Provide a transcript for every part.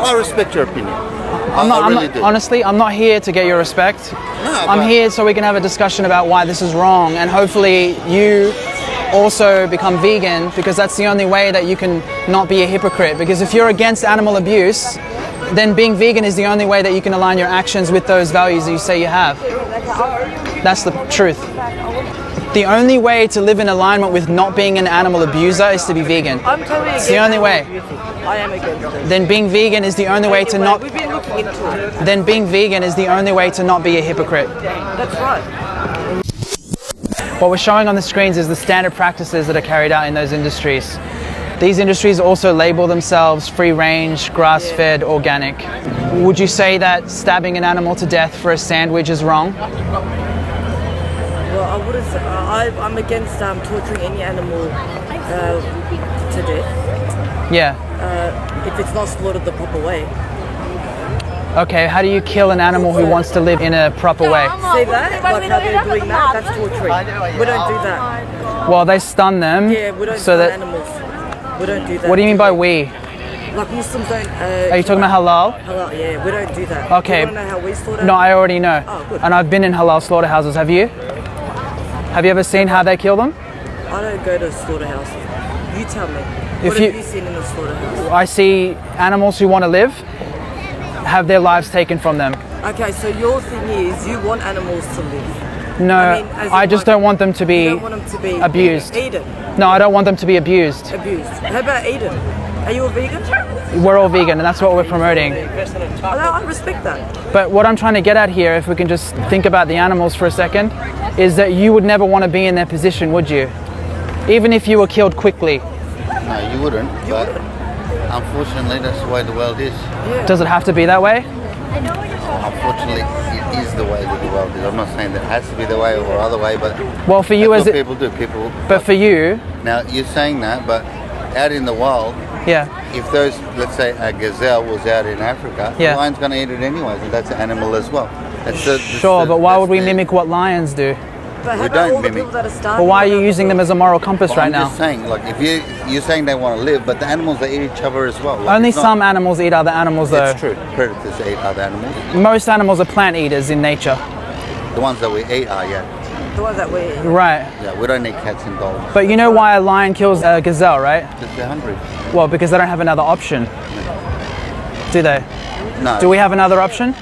Well, I respect your opinion. Honestly, I'm not here to get your respect. No, I'm here so we can have a discussion about why this is wrong, and hopefully you also become vegan, because that's the only way that you can not be a hypocrite. Because if you're against animal abuse, then being vegan is the only way that you can align your actions with those values that you say you have. That's the truth. The only way to live in alignment with not being an animal abuser is to be vegan. I'm totally It's the only way. I am against it. Then being vegan is the only way to not. We've been looking into it. Then being vegan is the only way to not be a hypocrite. That's right. What we're showing on the screens is the standard practices that are carried out in those industries. These industries also label themselves free range, grass-fed, organic. Would you say that stabbing an animal to death for a sandwich is wrong? Well, I wouldn't say, I'm against torturing any animal to death. Yeah. If it's not slaughtered the proper way. Okay, how do you kill an animal who wants to live in a proper way? See that? Like how they're doing that? That's torturing. We don't do that. Well, they stun them. Yeah, we don't so stun that. animals. We don't do that. What do you mean by we? Like Muslims don't... Are you talking about halal? Halal, yeah, we don't do that. Okay. You want to know how we slaughter? No, I already know. Oh, good. And I've been in halal slaughterhouses. Have you? Have you ever seen how they kill them? I don't go to slaughterhouses. You tell me. If What you- have you seen in a slaughterhouse? I see animals who want to live have their lives taken from them. Okay, so your thing is you want animals to live. No, I mean, as in I just like- don't want them to You be don't want them to be abused. Eaten. No, I don't want them to be abused. Abused. How about eaten? Are you a vegan? We're all vegan, and that's what we're promoting. I respect that. But what I'm trying to get at here, if we can just think about the animals for a second, is that you would never want to be in their position, would you? Even if you were killed quickly. No, you wouldn't. But unfortunately, that's the way the world is. Does it have to be that way? Unfortunately, it is the way that the world is. I'm not saying that it has to be the way or other way, but Well, for you that's as what it, people do. People. but for you, Now you're saying that, but out in the wild, yeah. if those, let's say, a gazelle was out in Africa, Yeah. the lion's going to eat it anyways, and that's an animal as well. Sure, but why would we mimic what lions do? But how We about don't all the mimic. people that are starving? But why are you around the using them world? as a moral compass right I'm now? just saying, like, if you're saying they want to live, but the animals they eat each other as well. Like, Only it's not- some animals eat other animals, though. It's true. Predators eat other animals. Most animals are plant eaters in nature. The ones that we eat are, yeah. The ones that we Right. Yeah, we don't eat cats and dogs But you know why a lion kills a gazelle, right? because they're hungry. Well, because they don't have another option. Do they? No. Do we have another option?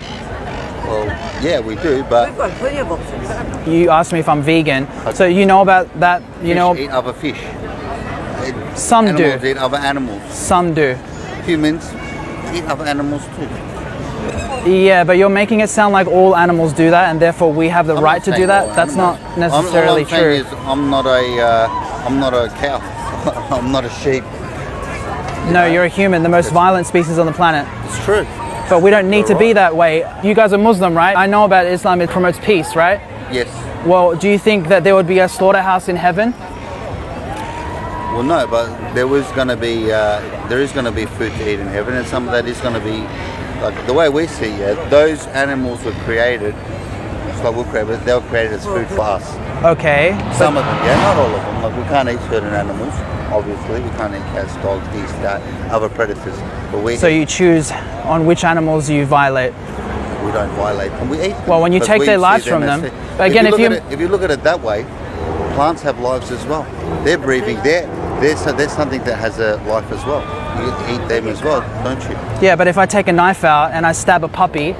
Well, yeah, we do, but We've got plenty of options. You asked me if I'm vegan. So you know about that, you fish know, eat other fish. some Animals do. eat other animals. Some do. Humans eat other animals too. Yeah, but you're making it sound like all animals do that, and therefore we have the I'm right not to do saying that. all That's not animals. necessarily all I'm saying true. is I'm not a cow. I'm not a sheep. No, you're a human, the most violent species on the planet. It's true. But we don't need to be that way. You guys are Muslim, right? I know about Islam, it promotes peace, right? Yes. Well, do you think that there would be a slaughterhouse in heaven? Well, no, but there is going to be food to eat in heaven, and some of that is going to be, like the way we see it, those animals were created. It's like they were created as food for us. Okay. Some of them, yeah, not all of them. Like we can't eat certain animals. Obviously, we can't eat cats, dogs, geese, that, other predators. But we So you choose on which animals you violate. we don't violate them. We eat them. Well, when you But take we their see lives from as them. the- But again, if you look at it that way, plants have lives as well. They're breathing. There's something that has a life as well. You eat them as well, don't you? Yeah, but if I take a knife out and I stab a puppy,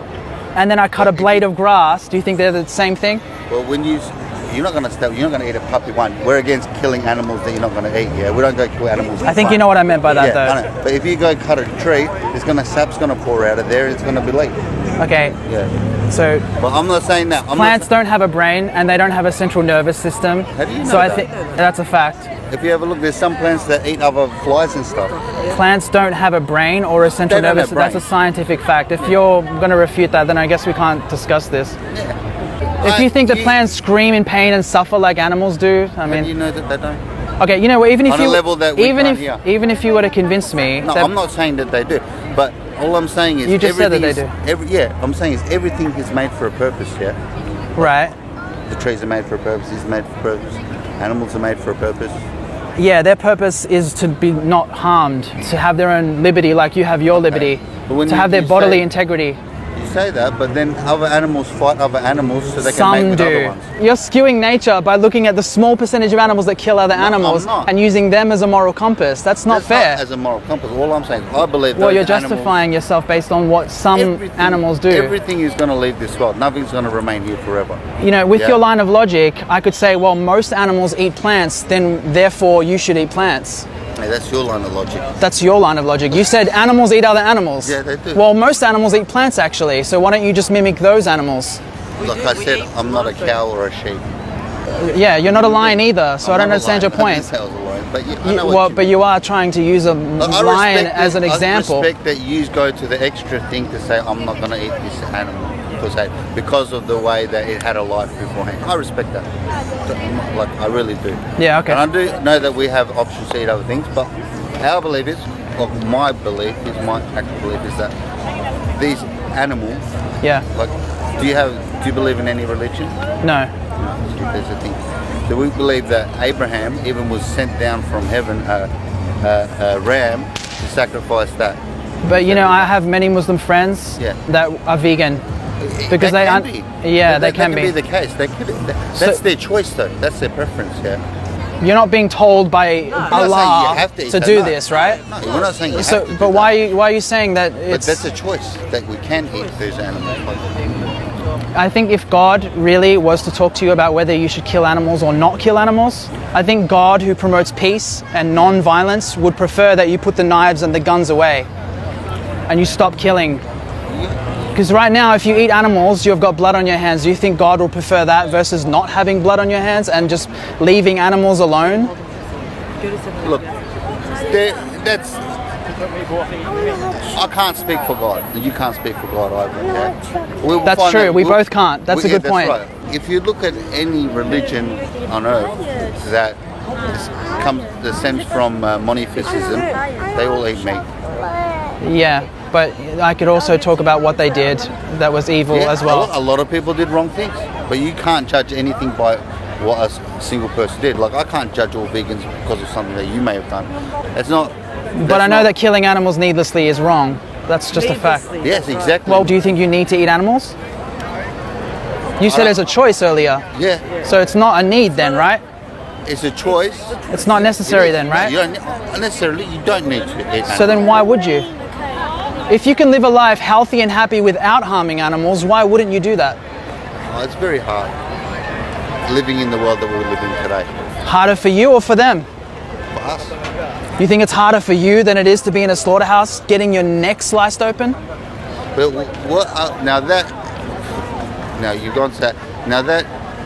and then I cut a blade of grass, do you think they're the same thing? Well, you're not going to eat a puppy. We're against killing animals that you're not going to eat. Yeah, we don't go kill animals. I think you know what I meant by that, Yeah, I though. know. But if you go cut a tree, sap's going to pour out of there. It's going to be late. Okay, Yeah. so But I'm not saying that. plants don't have a brain and they don't have a central nervous system. How do you know so I that? think that's a fact. If you ever look, there's some plants that eat other flies and stuff. Plants don't have a brain or a central They don't nervous have system. That's a brains. scientific fact. If you're going to refute that, then I guess we can't discuss this. If you think that plants scream in pain and suffer like animals do, I How do you mean, know that they don't? okay, you know what? Even if On a you, level that we can't hear. even if you were to convince me, No, that, I'm not saying that they do. But all I'm saying is You just said that they Yeah, I'm saying is everything is made for a purpose. Yeah. right? The trees are made for a purpose. It's made for a purpose. Animals are made for a purpose. Yeah, their purpose is to be not harmed, to have their own liberty, like you have your liberty. But when to have their you bodily say- integrity. You say that, but then other animals fight other animals so they can Some mate with other do. ones. You're skewing nature by looking at the small percentage of animals that kill other animals I'm not. and using them as a moral compass. That's not That's fair. Not as a moral compass. All I'm saying, I believe. Well, those you're animals- justifying yourself based on what some animals do. Everything is going to leave this world. Nothing's going to remain here forever. You know, with Yeah. your line of logic, I could say, well, most animals eat plants, then therefore you should eat plants. Hey, that's your line of logic. That's your line of logic. You said animals eat other animals. Yeah, they do. Well, most animals eat plants actually, so why don't you just mimic those animals? Like I said, I'm not a cow or a sheep. Yeah, you're not a lion either, so I don't I'm not a understand your lion. I point. didn't say I was a lion, but I know what Well, you but mean. you are trying to use a I lion respect as an that- example. I respect that you go to the extra thing to say I'm not going to eat this animal because of the way that it had a life beforehand. I respect that. Like I really do. Yeah, okay. And I do know that we have options to eat other things, but our belief is, or my actual belief is that these animals, Yeah, like, do you believe in any religion? no. No, there's a thing. So we believe that Abraham even was sent down from heaven a ram to sacrifice that. But you know, I have many Muslim friends Yeah. that are vegan because they can aren't. be. Yeah, they That can be be. the case. That's their choice, though. That's their preference. Yeah. You're not being told by I'm not saying Allah you have to eat to that, do no. this, right? No, we're not saying you So, have to. but do why that. are you saying that But it's? that's a choice that we can eat those animals. I think if God really was to talk to you about whether you should kill animals or not kill animals, I think God, who promotes peace and non-violence, would prefer that you put the knives and the guns away and you stop killing. Because right now, if you eat animals, you've got blood on your hands. Do you think God will prefer that versus not having blood on your hands and just leaving animals alone? Look, that's. I can't speak for God. You can't speak for God either. Okay? We'll That's find true. out- We both can't. That's a good point. Right. If you look at any religion on earth that stems from monotheism, they all eat meat. Yeah, but I could also talk about what they did that was evil Yeah, as well. A lot of people did wrong things, but you can't judge anything by what a single person did. Like I can't judge all vegans because of something that you may have done. It's not. But I know that killing animals needlessly is wrong. That's just a fact. Needlessly. Yes, exactly. Well, do you think you need to eat animals? You said it's a choice earlier, yeah, so it's not a need then, right? it's a choice. It's not necessary then, right? You don't necessarily. You don't need to eat. So then why would you? If you can live a life healthy and happy without harming animals, why wouldn't you do that? It's very hard living in the world that we live in today. Harder for you or for them? For us. You think it's harder for you than it is to be in a slaughterhouse getting your neck sliced open? But what? Now you've gone to that. Now that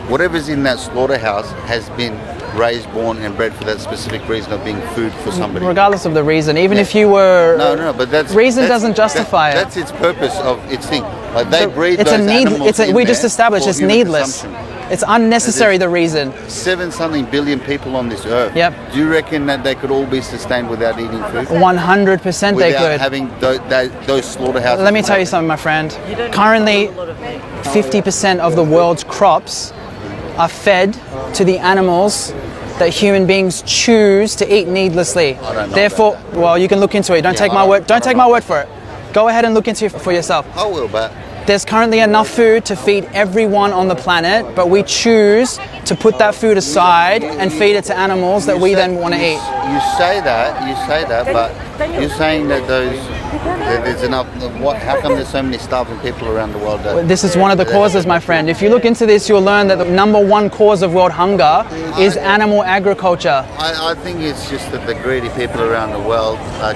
whatever's in that slaughterhouse has been raised, born, and bred for that specific reason of being food for somebody. Regardless of the reason, even Yeah. if you were... No, but that's Reason doesn't justify it. That's its purpose of its thing. Like they breed it's those a need. animals in We just there established for it's human needless. consumption. It's unnecessary. The reason. 7-something billion people on this earth. Yep. Do you reckon that they could all be sustained without eating food? 100% they Without could. having those slaughterhouses? Let me tell you something, my friend. You don't Currently, need a lot of meat. 50% of the world's crops are fed to the animals that human beings choose to eat needlessly. I don't know Therefore, about well, you can look into it. Don't take my word. Don't take my word for it. Go ahead and look into it for yourself. I will, but There's currently enough food to feed everyone on the planet, but we choose to put that food aside and feed it to animals that we then want to eat. You say that, but you're saying that there's enough. How come there's so many starving people around the world? This is one of the causes, my friend. If you look into this, you'll learn that the number one cause of world hunger is animal agriculture. I think it's just that the greedy people around the world are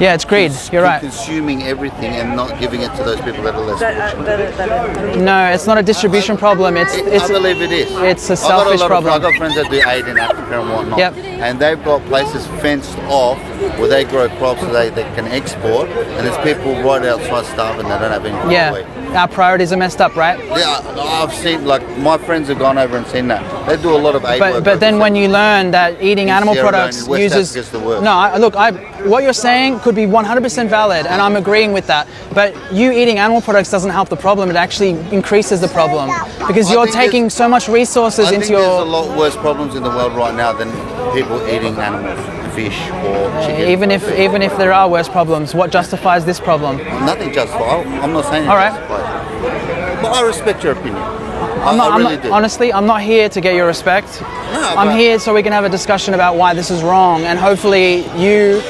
Yeah, it's greed. You're right. consuming everything and not giving it to those people that are less fortunate. No, it's not a distribution problem. I It's believe it is. it's a selfish problem. I've got friends that do aid in Africa and whatnot. Yep. And they've got places fenced off where they grow crops so they can export. And there's people right outside starving that don't have anything to Yeah, eat. our priorities are messed up, right? Yeah, I've seen, like, my friends have gone over and seen that. They do a lot of aid work. But then when you learn that eating In animal Sierra Leone, products West uses Africa's the worst. no, what you're saying could be 100% valid, and I'm agreeing with that. But you eating animal products doesn't help the problem; it actually increases the problem because I you're think taking there's- so much resources I think into there's a your. lot worse problems in the world right now than people eating animals. fish or chicken. Even if there are worse problems, what justifies this problem? Nothing justified. I'm not saying All right. justified. But I respect your opinion. I'm really do. honestly, I'm not here to get your respect. No, I'm but- here so we can have a discussion about why this is wrong, and hopefully you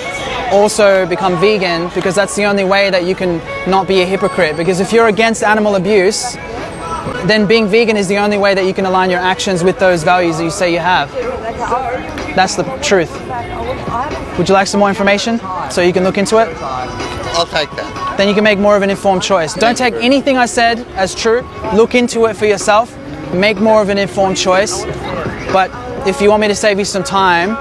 also become vegan, because that's the only way that you can not be a hypocrite. Because if you're against animal abuse, then being vegan is the only way that you can align your actions with those values that you say you have. That's the truth. Would you like some more information so you can look into it? I'll take that. Then you can make more of an informed choice. Don't take anything I said as true. Look into it for yourself. Make more of an informed choice. But if you want me to save you some time,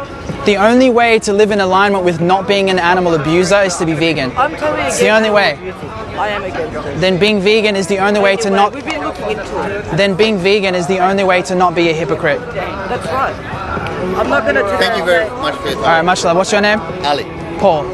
the only way to live in alignment with not being an animal abuser is to be vegan. I'm totally against It's the only way. animal abuse. I am against it. Then being vegan is the only way to not. We've been looking into it. Then being vegan is the only way to not be a hypocrite. That's right. I'm not going to. Thank you very much for your time. All right, much love. What's your name? Ali. Paul.